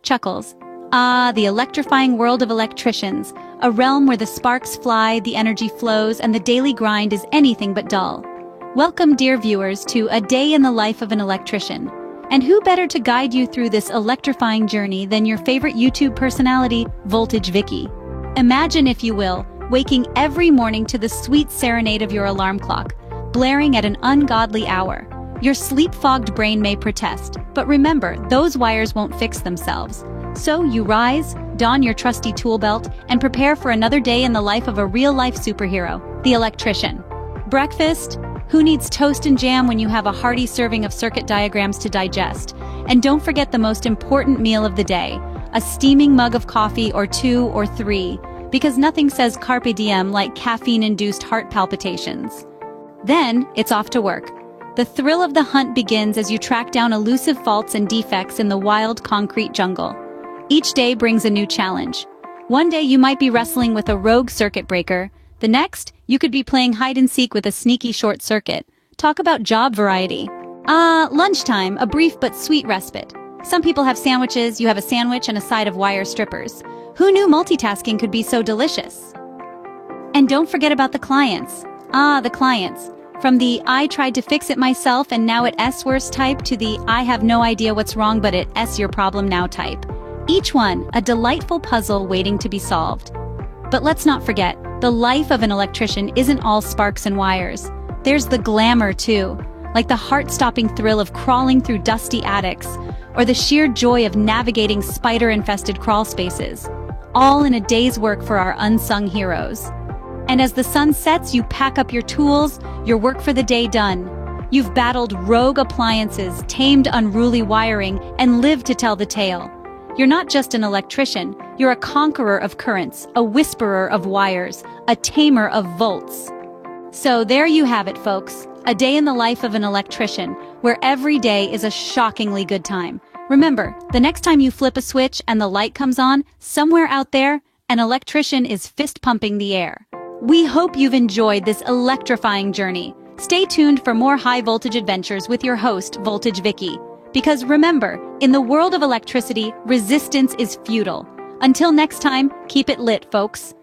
Chuckles. Ah, the electrifying world of electricians, a realm where the sparks fly, the energy flows, and the daily grind is anything but dull. Welcome, dear viewers, to A Day in the Life of an Electrician. And who better to guide you through this electrifying journey than your favorite YouTube personality, Voltage Vicky. Imagine, if you will, waking every morning to the sweet serenade of your alarm clock, blaring at an ungodly hour. Your sleep-fogged brain may protest, but remember, those wires won't fix themselves. So you rise, don your trusty tool belt, and prepare for another day in the life of a real-life superhero, the electrician. Breakfast? Who needs toast and jam when you have a hearty serving of circuit diagrams to digest? And don't forget the most important meal of the day, a steaming mug of coffee or 2 or 3, because nothing says carpe diem like caffeine-induced heart palpitations. Then, it's off to work. The thrill of the hunt begins as you track down elusive faults and defects in the wild concrete jungle. Each day brings a new challenge. One day you might be wrestling with a rogue circuit breaker. The next, you could be playing hide-and-seek with a sneaky short circuit. Talk about job variety. Lunchtime, a brief but sweet respite. Some people have sandwiches, you have a sandwich and a side of wire strippers. Who knew multitasking could be so delicious? And don't forget about the clients. The clients. From the I tried to fix it myself and now it's worse type to the I have no idea what's wrong but it's your problem now type. Each one, a delightful puzzle waiting to be solved. But let's not forget, the life of an electrician isn't all sparks and wires. There's the glamour too, like the heart-stopping thrill of crawling through dusty attics, or the sheer joy of navigating spider-infested crawl spaces. All in a day's work for our unsung heroes. And as the sun sets, you pack up your tools, your work for the day done. You've battled rogue appliances, tamed unruly wiring, and lived to tell the tale. You're not just an electrician, you're a conqueror of currents, a whisperer of wires, a tamer of volts. So there you have it, folks. A day in the life of an electrician, where every day is a shockingly good time. Remember, the next time you flip a switch and the light comes on, somewhere out there, an electrician is fist-pumping the air. We hope you've enjoyed this electrifying journey. Stay tuned for more high-voltage adventures with your host, Voltage Vicky. Because remember, in the world of electricity, resistance is futile. Until next time, keep it lit, folks.